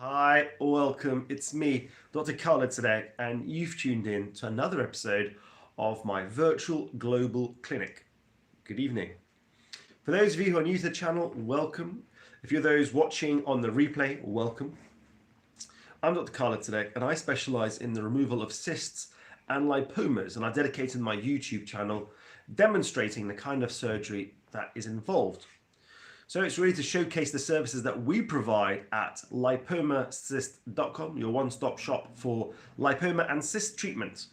Hi, welcome. It's me, Dr. Khaled Sadek, and you've tuned in to another episode of my virtual global clinic. Good evening. For those of you who are new to the channel, welcome. If you're those watching on the replay, welcome. I'm Dr. Khaled Sadek, and I specialize in the removal of cysts and lipomas, and I dedicated my YouTube channel demonstrating the kind of surgery that is involved. So it's really to showcase the services that we provide at lipomacyst.com, your one-stop shop for lipoma and cyst treatment.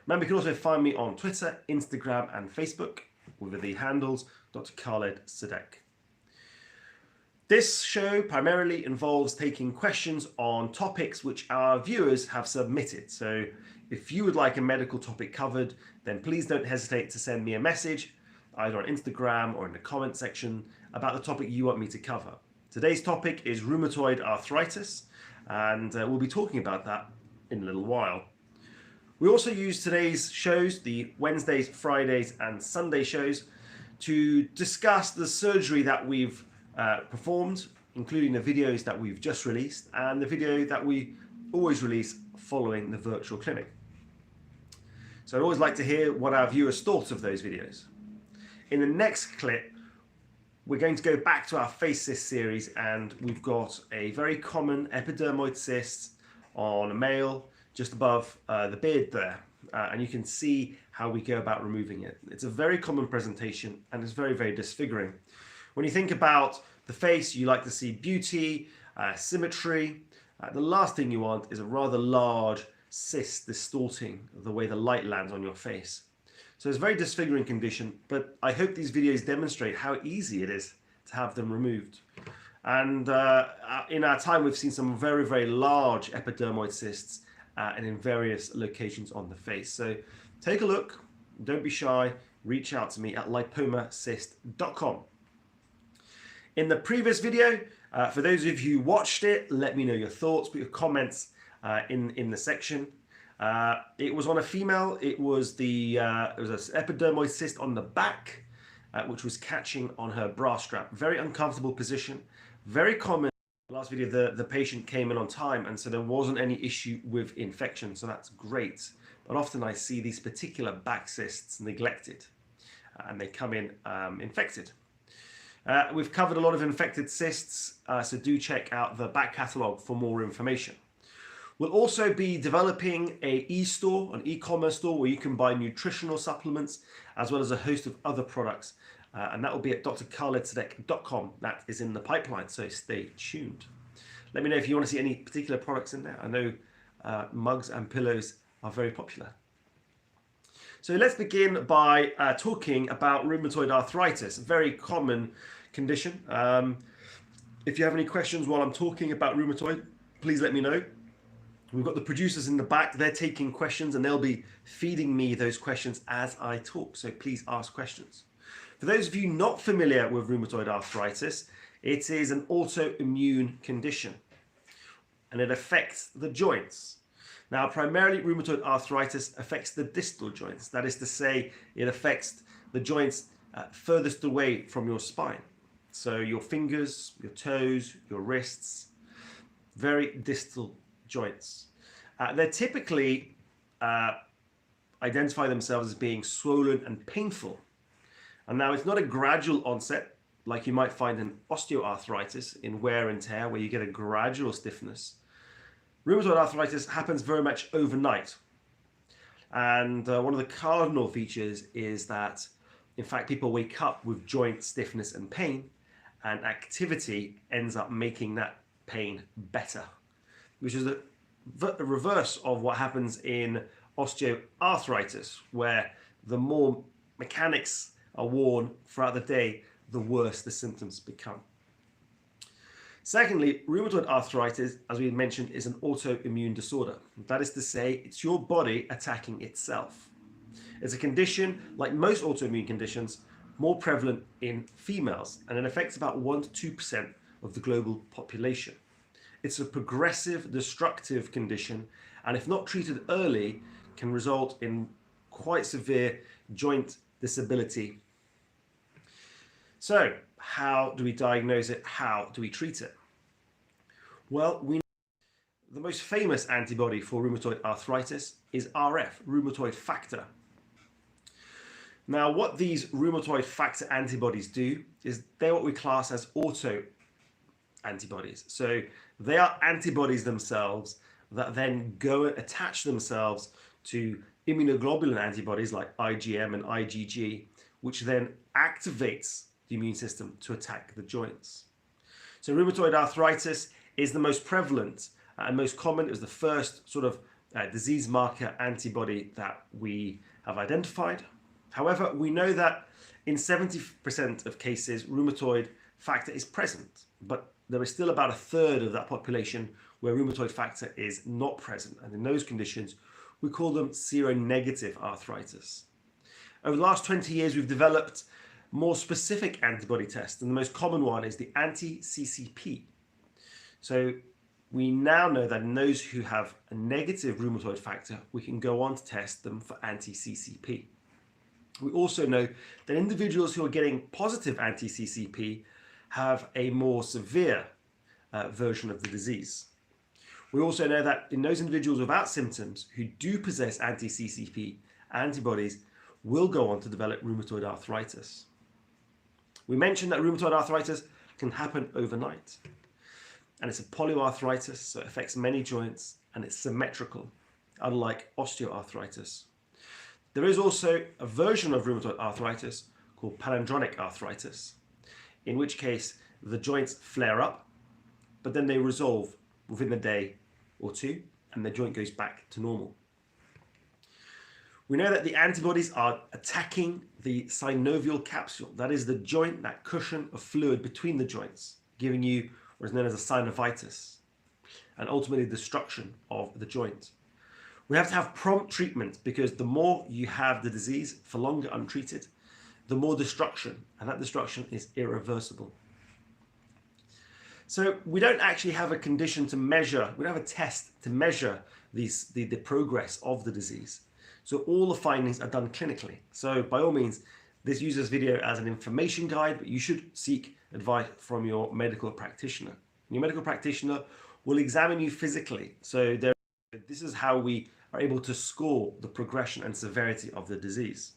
Remember, you can also find me on Twitter, Instagram, and Facebook with the handles Dr. Khaled Sadek. This show primarily involves taking questions on topics which our viewers have submitted. So if you would like a medical topic covered, then please don't hesitate to send me a message either on Instagram or in the comment section about the topic you want me to cover. Today's topic is rheumatoid arthritis, and we'll be talking about that in a little while. We also use today's shows, the Wednesdays, Fridays, and Sunday shows, to discuss the surgery that we've performed, including the videos that we've just released and the video that we always release following the virtual clinic. So I'd always like to hear what our viewers thought of those videos. In the next clip, we're going to go back to our face cyst series, and we've got a very common epidermoid cyst on a male just above the beard there, and you can see how we go about removing it. It's a very common presentation and it's very, very disfiguring. When you think about the face, you like to see beauty, symmetry. The last thing you want is a rather large cyst distorting the way the light lands on your face. So it's a very disfiguring condition, but I hope these videos demonstrate how easy it is to have them removed. And in our time, we've seen some very, very large epidermoid cysts and in various locations on the face. So take a look, don't be shy, reach out to me at lipomacyst.com. In the previous video, for those of you who watched it, let me know your thoughts, put your comments in the section. It was on a female. It was an epidermoid cyst on the back, which was catching on her bra strap. Very uncomfortable position, very common. Last video, the patient came in on time, and so there wasn't any issue with infection, so that's great. But often I see these particular back cysts neglected, and they come in infected. We've covered a lot of infected cysts, so do check out the back catalogue for more information. We'll also be developing an e-commerce store where you can buy nutritional supplements as well as a host of other products. And that will be at drkhaledsadek.com. That is in the pipeline, so stay tuned. Let me know if you want to see any particular products in there. I know mugs and pillows are very popular. So let's begin by talking about rheumatoid arthritis, a very common condition. If you have any questions while I'm talking about rheumatoid, please let me know. We've got the producers in the back, they're taking questions and they'll be feeding me those questions as I talk, so please ask questions. For those of you not familiar with rheumatoid arthritis, it is an autoimmune condition and it affects the joints. Now, primarily rheumatoid arthritis affects the distal joints. That is to say, it affects the joints furthest away from your spine. So your fingers, your toes, your wrists, very distal joints. They typically identify themselves as being swollen and painful. And now it's not a gradual onset like you might find in osteoarthritis, in wear and tear, where you get a gradual stiffness. Rheumatoid arthritis happens very much overnight. And one of the cardinal features is that, in fact, people wake up with joint stiffness and pain, and activity ends up making that pain better, which is the reverse of what happens in osteoarthritis, where the more mechanics are worn throughout the day, the worse the symptoms become. Secondly, rheumatoid arthritis, as we mentioned, is an autoimmune disorder. That is to say, it's your body attacking itself. It's a condition, like most autoimmune conditions, more prevalent in females, and it affects about 1 to 2% of the global population. It's a progressive, destructive condition, and if not treated early, can result in quite severe joint disability. So, how do we diagnose it? How do we treat it? Well, the most famous antibody for rheumatoid arthritis is RF, rheumatoid factor. Now, what these rheumatoid factor antibodies do is they're what we class as auto antibodies. So they are antibodies themselves that then go and attach themselves to immunoglobulin antibodies like IgM and IgG, which then activates the immune system to attack the joints. So rheumatoid arthritis is the most prevalent and most common. It was the first sort of disease marker antibody that we have identified. However, we know that in 70% of cases, rheumatoid factor is present, but there is still about a third of that population where rheumatoid factor is not present. And in those conditions, we call them seronegative arthritis. Over the last 20 years, we've developed more specific antibody tests, and the most common one is the anti-CCP. So we now know that in those who have a negative rheumatoid factor, we can go on to test them for anti-CCP. We also know that individuals who are getting positive anti-CCP have a more severe version of the disease. We also know that in those individuals without symptoms who do possess anti-CCP antibodies will go on to develop rheumatoid arthritis. We mentioned that rheumatoid arthritis can happen overnight, and it's a polyarthritis, so it affects many joints, and it's symmetrical, unlike osteoarthritis. There is also a version of rheumatoid arthritis called palindromic arthritis, in which case the joints flare up, but then they resolve within a day or two, and the joint goes back to normal. We know that the antibodies are attacking the synovial capsule, that is the joint, that cushion of fluid between the joints, giving you what is known as a synovitis, and ultimately destruction of the joint. We have to have prompt treatment because the more you have the disease for longer untreated, the more destruction, and that destruction is irreversible. So we don't actually have a condition to measure, we don't have a test to measure the progress of the disease. So all the findings are done clinically. So by all means, this uses video as an information guide, but you should seek advice from your medical practitioner. Your medical practitioner will examine you physically. So this is how we are able to score the progression and severity of the disease.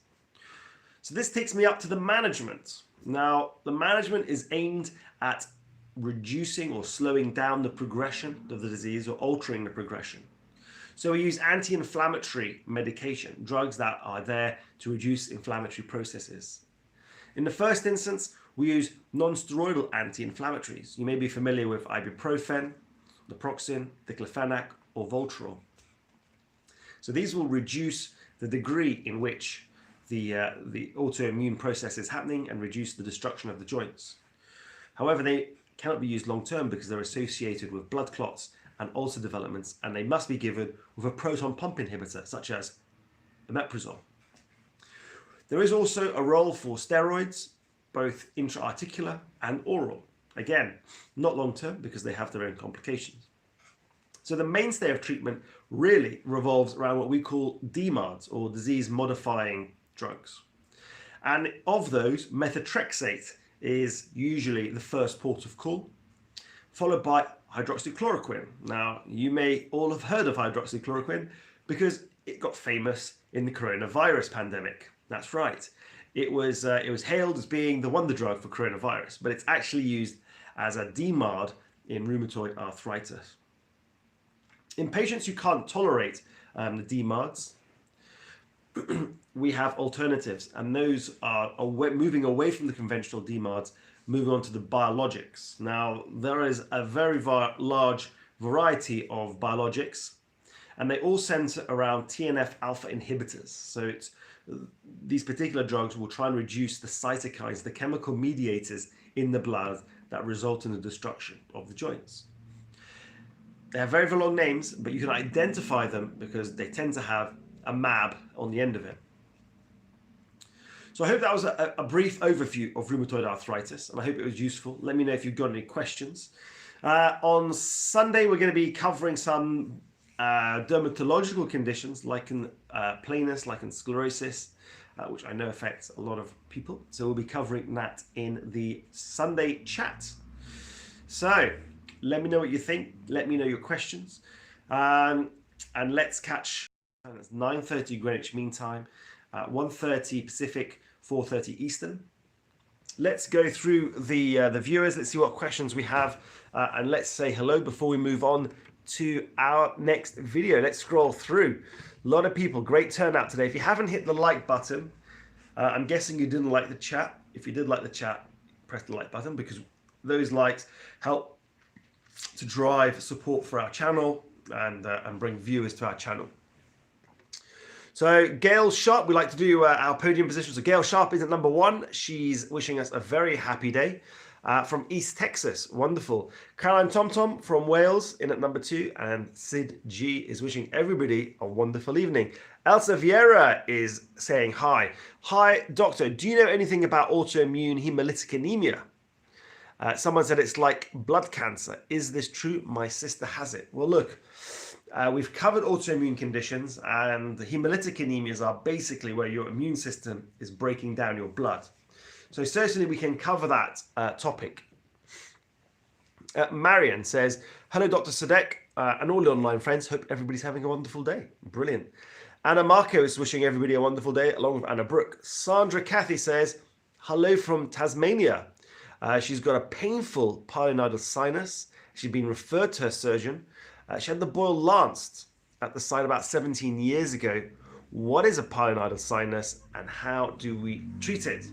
So this takes me up to the management. Now, the management is aimed at reducing or slowing down the progression of the disease or altering the progression. So we use anti-inflammatory medication, drugs that are there to reduce inflammatory processes. In the first instance, we use non-steroidal anti-inflammatories. You may be familiar with ibuprofen, naproxen, diclofenac, or Voltarol. So these will reduce the degree in which the autoimmune process is happening and reduce the destruction of the joints. However, they cannot be used long term because they're associated with blood clots and ulcer developments, and they must be given with a proton pump inhibitor such as omeprazole. There is also a role for steroids, both intra-articular and oral. Again, not long term because they have their own complications. So the mainstay of treatment really revolves around what we call DMARDs, or disease-modifying drugs. And of those, methotrexate is usually the first port of call, followed by hydroxychloroquine. Now, you may all have heard of hydroxychloroquine because it got famous in the coronavirus pandemic. That's right. It was hailed as being the wonder drug for coronavirus, but it's actually used as a DMARD in rheumatoid arthritis. In patients who can't tolerate the DMARDs, we have alternatives, and those are moving away from the conventional DMARDs, moving on to the biologics. Now, there is a very large variety of biologics, and they all center around TNF alpha inhibitors. So these particular drugs will try and reduce the cytokines, the chemical mediators in the blood that result in the destruction of the joints. They have very long names, but you can identify them because they tend to have a MAB on the end of it. So I hope that was a brief overview of rheumatoid arthritis, and I hope it was useful. Let me know if you've got any questions. On Sunday, we're going to be covering some dermatological conditions, lichen planus, lichen sclerosis, which I know affects a lot of people. So we'll be covering that in the Sunday chat. So Let me know what you think. Let me know your questions. And let's catch, it's 9:30 Greenwich Mean Time, 1:30 Pacific, 4:30 Eastern. Let's go through the viewers. Let's see what questions we have. And let's say hello before we move on to our next video. Let's scroll through. A lot of people, great turnout today. If you haven't hit the like button, I'm guessing you didn't like the chat. If you did like the chat, press the like button, because those likes help to drive support for our channel and bring viewers to our channel. So Gail Sharp, we like to do our podium position. So Gail Sharp is at number 1. She's wishing us a very happy day from East Texas. Wonderful. Caroline TomTom from Wales in at number 2. And Sid G is wishing everybody a wonderful evening. Elsa Vieira is saying hi. Hi, doctor. Do you know anything about autoimmune hemolytic anemia? Someone said it's like blood cancer. Is this true? My sister has it. Well, look, we've covered autoimmune conditions, and the hemolytic anemias are basically where your immune system is breaking down your blood. So certainly we can cover that topic. Marion says, hello, Dr. Sadek, and all the online friends. Hope everybody's having a wonderful day. Brilliant. Anna Marco is wishing everybody a wonderful day, along with Anna Brooke. Sandra Cathy says, hello from Tasmania. She's got a painful pilonidal sinus. She's been referred to her surgeon. She had the boil lanced at the site about 17 years ago. What is a pilonidal sinus and how do we treat it?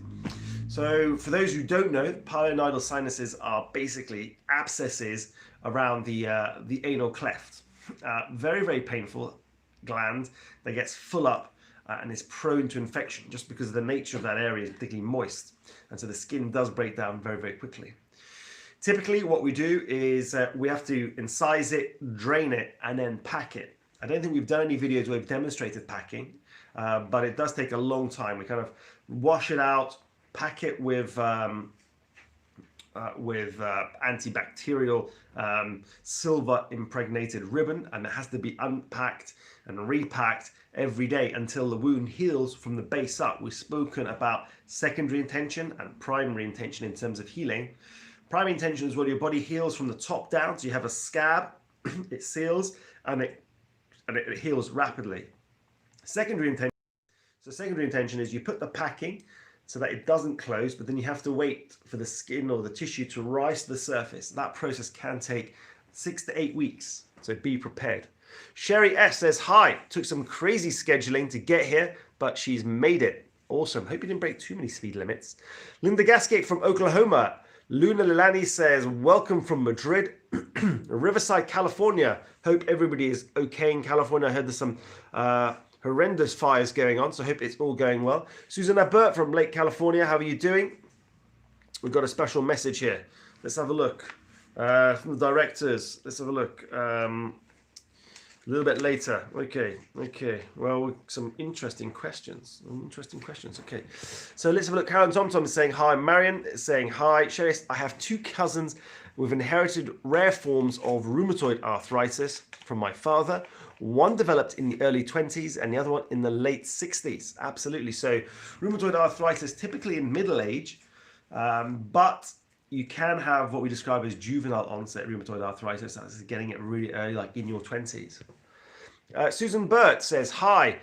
So for those who don't know, pilonidal sinuses are basically abscesses around the anal cleft. Very, very painful gland that gets full up and is prone to infection just because the nature of that area is particularly moist. And so the skin does break down very, very quickly. Typically what we do is we have to incise it, drain it, and then pack it. I don't think we've done any videos where we've demonstrated packing, but it does take a long time. We kind of wash it out, pack it with antibacterial silver impregnated ribbon, and it has to be unpacked and repacked every day until the wound heals from the base up. We've spoken about secondary intention and primary intention in terms of healing. Primary intention is where your body heals from the top down, so you have a scab, it seals, and it heals rapidly. Secondary intention is you put the packing so that it doesn't close, but then you have to wait for the skin or the tissue to rise to the surface. That process can take 6 to 8 weeks, so be prepared. Sherry S says, hi, took some crazy scheduling to get here, but she's made it. Awesome. Hope you didn't break too many speed limits. Linda Gasgate from Oklahoma. Luna Lilani says, welcome from Madrid, Riverside, California. Hope everybody is okay in California. I heard there's some horrendous fires going on, so I hope it's all going well. Susan Burt from Lake California, how are you doing? We've got a special message here. Let's have a look. From the directors, let's have a look. A little bit later. Okay. Well, some interesting questions. Okay. So let's have a look. Karen TomTom is saying hi. Marion is saying hi. Sherry, I have 2 cousins with inherited rare forms of rheumatoid arthritis from my father. One developed in the early 20s and the other one in the late 60s. Absolutely. So rheumatoid arthritis typically in middle age, but you can have what we describe as juvenile onset rheumatoid arthritis. That's getting it really early, like in your 20s. Susan Burt says, hi,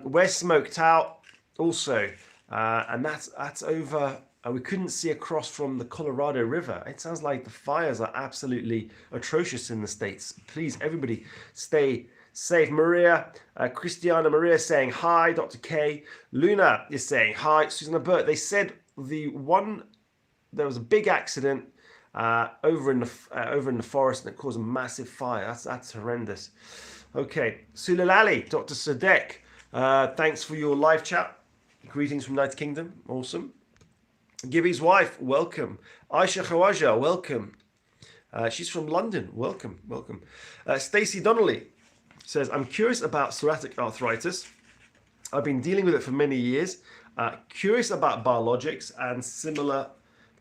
we're smoked out also. And that's over, we couldn't see across from the Colorado River. It sounds like the fires are absolutely atrocious in the States. Please, everybody, stay safe. Maria, Christiana Maria saying, hi, Dr. K. Luna is saying, hi, Susan Burt. They said there was a big accident over in the forest and it caused a massive fire. That's horrendous. Okay, Sulalali, Dr. Sadek, thanks for your live chat. Greetings from United Kingdom. Awesome. Gibby's wife, welcome. Aisha Khawaja, welcome. She's from London. Welcome. Stacey Donnelly says, I'm curious about psoriatic arthritis. I've been dealing with it for many years. Curious about biologics and similar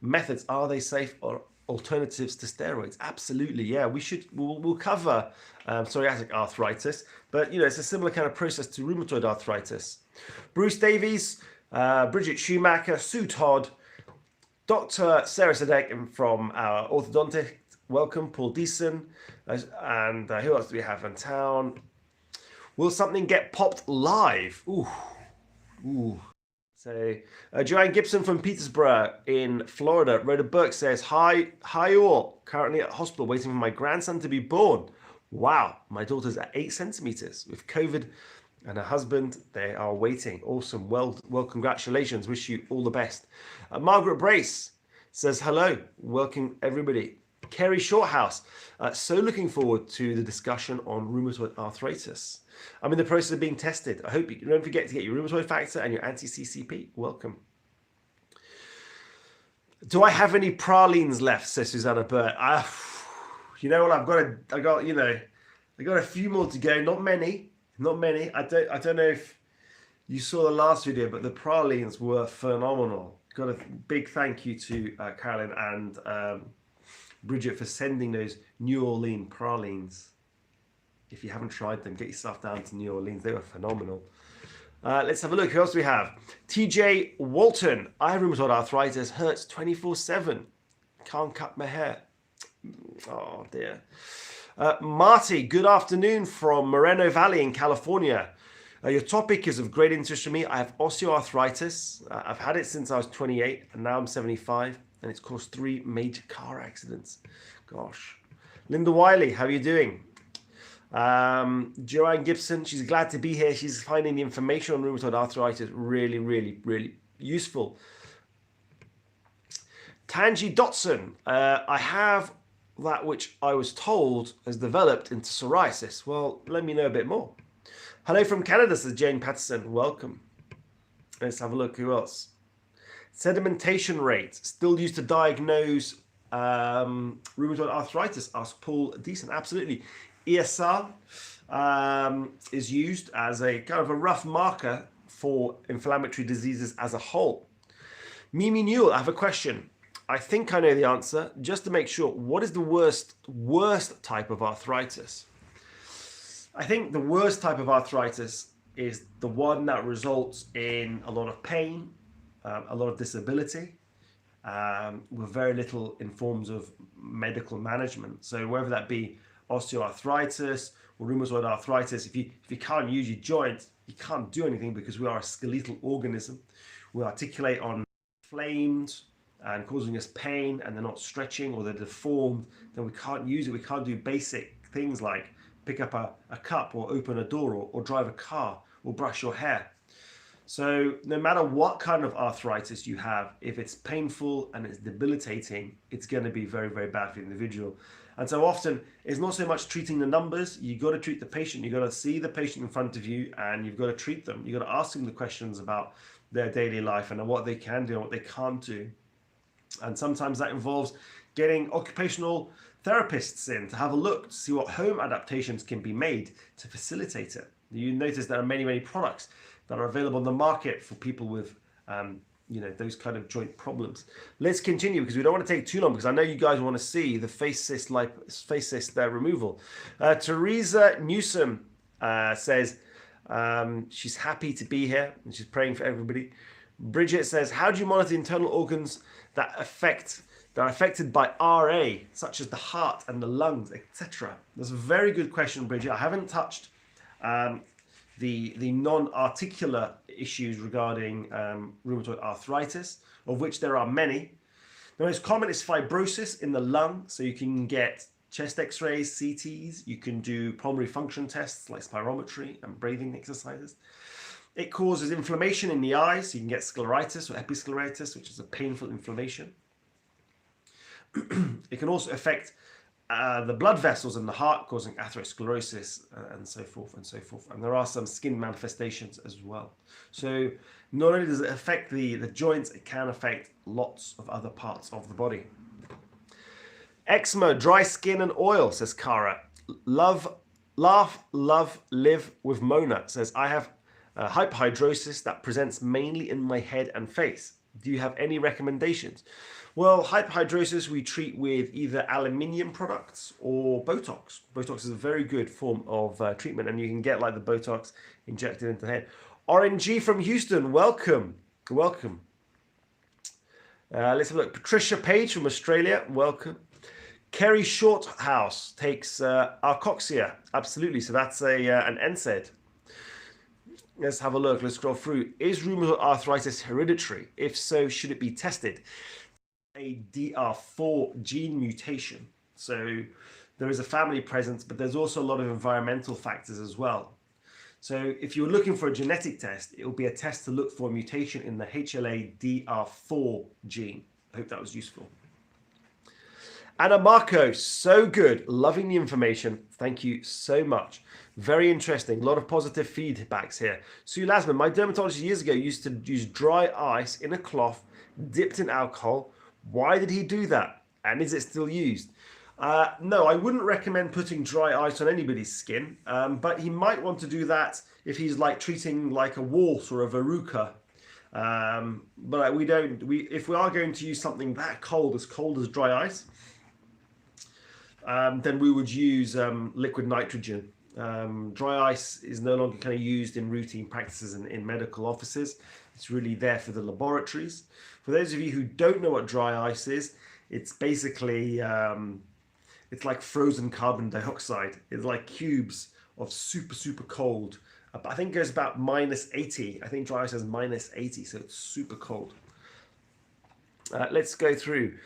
methods. Are they safe or alternatives to steroids? Absolutely, yeah. We'll cover psoriatic arthritis, but it's a similar kind of process to rheumatoid arthritis. Bruce Davies, Bridget Schumacher, Sue Todd, Dr. Sarah Sadek from our orthodontist welcome. Paul Deason. And who else do we have in town? Will something get popped live? Ooh. So, Joanne Gibson from Petersburg in Florida. Rhoda Burke says, hi all. Currently at hospital waiting for my grandson to be born. Wow, my daughter's at 8 centimeters with COVID and her husband. They are waiting. Awesome. Well, congratulations. Wish you all the best. Margaret Brace says, hello. Welcome, everybody. Kerry Shorthouse. So looking forward to the discussion on rheumatoid arthritis. I'm in the process of being tested. I hope you don't forget to get your rheumatoid factor and your anti-CCP. Welcome. Do I have any pralines left? Says Susanna Burt. You know what? I got a few more to go. Not many. I don't know if you saw the last video, but the pralines were phenomenal. Got a big thank you to Carolyn and Bridget for sending those New Orleans pralines. If you haven't tried them, get yourself down to New Orleans. They were phenomenal. Let's have a look. Who else do we have? TJ Walton. I have rheumatoid arthritis. Hurts 24/7. Can't cut my hair. Oh, dear. Marty, good afternoon from Moreno Valley in California. Your topic is of great interest to me. I have osteoarthritis. I've had it since I was 28, and now I'm 75, and it's caused 3 major car accidents. Gosh. Linda Wiley, how are you doing? Joanne Gibson, she's glad to be here. She's finding the information on rheumatoid arthritis really, really, really useful. Tanji Dotson, I have that which I was told has developed into psoriasis. Well, let me know a bit more. Hello from Canada, says Jane Patterson. Welcome. Let's have a look. Who else? Sedimentation rate, still used to diagnose rheumatoid arthritis. Ask Paul Deason. Absolutely. ESR is used as a kind of a rough marker for inflammatory diseases as a whole. Mimi Newell, I have a question. I think I know the answer. Just to make sure, what is the worst type of arthritis? I think the worst type of arthritis is the one that results in a lot of pain, a lot of disability, with very little in forms of medical management. So whether that be osteoarthritis or rheumatoid arthritis, if you can't use your joint, you can't do anything because we are a skeletal organism. We articulate on inflamed and causing us pain, and they're not stretching or they're deformed, then we can't use it. We can't do basic things like pick up a cup or open a door or drive a car or brush your hair. So no matter what kind of arthritis you have, if it's painful and it's debilitating, it's going to be very, very bad for the individual. And so often it's not so much treating the numbers. You got to treat the patient. You got to see the patient in front of you, and you've got to treat them. You got to ask them the questions about their daily life and what they can do and what they can't do. And sometimes that involves getting occupational therapists in to have a look to see what home adaptations can be made to facilitate it. You notice there are many, many products that are available on the market for people with those kind of joint problems. Let's continue because we don't want to take too long, because I know you guys want to see the face cyst removal. Teresa Newsom says she's happy to be here and she's praying for everybody. Bridget says, how do you monitor internal organs that are affected by RA, such as the heart and the lungs, etc.? That's a very good question, Bridget. I haven't touched the non-articular issues regarding rheumatoid arthritis, of which there are many. The most common is fibrosis in the lung, so you can get chest x-rays, CTs, you can do pulmonary function tests like spirometry and breathing exercises. It causes inflammation in the eyes, so you can get scleritis or episcleritis, which is a painful inflammation. It can also affect the blood vessels in the heart, causing atherosclerosis and so forth and so forth. And there are some skin manifestations as well. So not only does it affect the joints, it can affect lots of other parts of the body. Eczema, dry skin and oil, says Cara. Love, laugh, love, live with Mona, says, I have hyperhidrosis that presents mainly in my head and face. Do you have any recommendations? Well, hyperhidrosis we treat with either aluminium products or Botox. Botox is a very good form of treatment, and you can get like the Botox injected into the head. RNG from Houston, welcome. Welcome. Let's have a look. Patricia Page from Australia, welcome. Kerry Shorthouse takes Arcoxia. Absolutely. So that's an NSAID. Let's have a look. Let's scroll through. Is rheumatoid arthritis hereditary? If so, should it be tested? A DR4 gene mutation. So there is a family presence, but there's also a lot of environmental factors as well. So if you're looking for a genetic test, it will be a test to look for a mutation in the HLA-DR4 gene. I hope that was useful. Anna Marco, so good. Loving the information. Thank you so much. Very interesting. A lot of positive feedbacks here. Sue Lasman, my dermatologist years ago used to use dry ice in a cloth dipped in alcohol. Why did he do that? And is it still used? No, I wouldn't recommend putting dry ice on anybody's skin, but he might want to do that if he's like treating like a wart or a verruca. But if we are going to use something that cold as dry ice, then we would use liquid nitrogen. Dry ice is no longer kind of used in routine practices in medical offices. It's really there for the laboratories. For those of you who don't know what dry ice is, it's basically it's like frozen carbon dioxide. It's like cubes of super cold. I think it goes about -80. I think dry ice has -80, so it's super cold. Let's go through.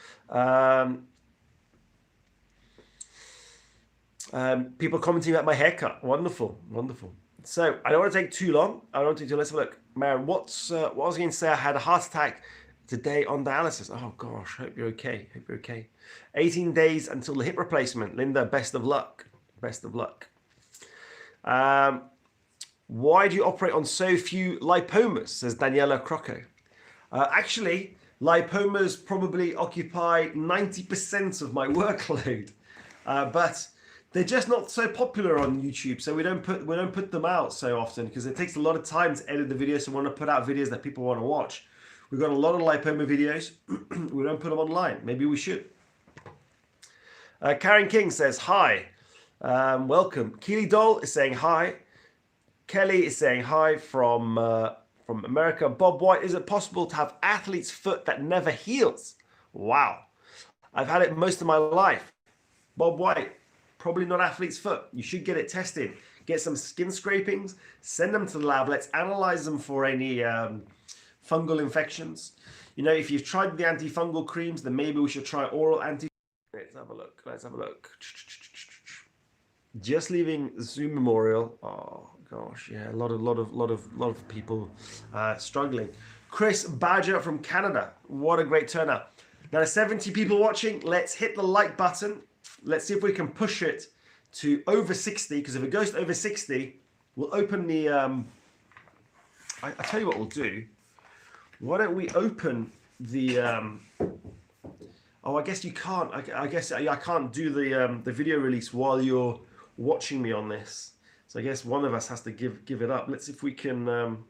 People commenting about my haircut. Wonderful. So I don't want to take too long. Let's have a look. Maren, what I was going to say, I had a heart attack today on dialysis. Oh gosh, hope you're okay. 18 days until the hip replacement. Linda, best of luck. Why do you operate on so few lipomas, says Daniela Crocco. Actually, lipomas probably occupy 90% of my workload, but they're just not so popular on YouTube, so we don't put them out so often because it takes a lot of time to edit the videos. So we want to put out videos that people want to watch. We've got a lot of lipoma videos. We don't put them online. Maybe we should. Karen King says hi. Welcome. Keely Dole is saying hi. Kelly is saying hi from America. Bob White, is it possible to have athlete's foot that never heals? Wow. I've had it most of my life. Bob White, probably not athlete's foot. You should get it tested. Get some skin scrapings, send them to the lab. Let's analyze them for any fungal infections. You know, if you've tried the antifungal creams, then maybe we should try oral anti. Let's have a look. Just leaving Zoom Memorial. Oh gosh, yeah, a lot of people struggling. Chris Badger from Canada. What a great turnout. Now 70 people watching. Let's hit the like button. Let's see if we can push it to over 60, because if it goes to over 60, we'll open the I tell you what we'll do. Why don't we open the oh, I guess you can't. I guess I can't do the video release while you're watching me on this. So I guess one of us has to give it up. Let's see if we can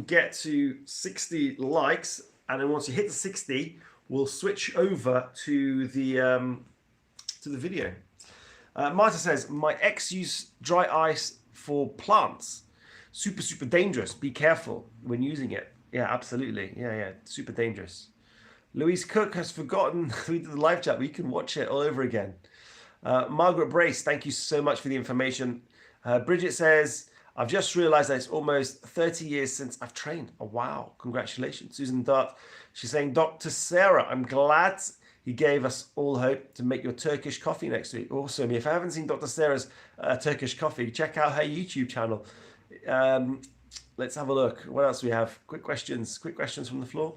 get to 60 likes, and then once you hit the 60, we'll switch over to the video. Marta says, my ex used dry ice for plants. Super dangerous. Be careful when using it. Yeah, absolutely. Yeah, super dangerous. Louise Cook has forgotten we did the live chat, but you can watch it all over again. Margaret Brace, thank you so much for the information. Bridget says, I've just realized that it's almost 30 years since I've trained. Oh, wow. Congratulations. Susan Dart, she's saying, Dr. Sarah, I'm glad he gave us all hope to make your Turkish coffee next week. Awesome. If I haven't seen Dr. Sarah's Turkish coffee, check out her YouTube channel. Let's have a look. What else do we have? Quick questions from the floor.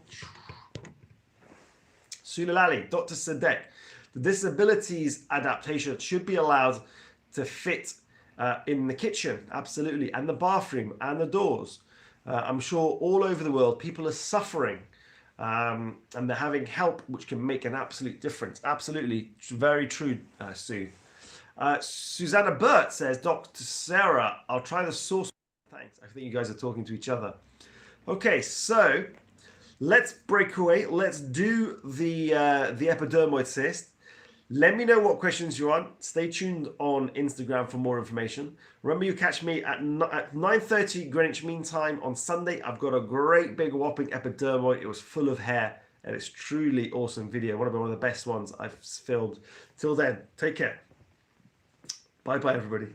Sulalali, Dr. Sadek, the disabilities adaptation should be allowed to fit in the kitchen, absolutely, and the bathroom and the doors. I'm sure all over the world people are suffering and they're having help which can make an absolute difference. Absolutely, very true, Sue. Susanna Burt says, Dr. Sarah, I'll try the sauce. Thanks. I think you guys are talking to each other. Okay, so let's break away. Let's do the epidermoid cyst. Let me know what questions you're on. Stay tuned on Instagram for more information. Remember, you catch me at 9:30 Greenwich Mean Time on Sunday. I've got a great big whopping epidermoid. It was full of hair and it's truly awesome video. One of the best ones I've filmed. Till then, take care. Bye bye, everybody.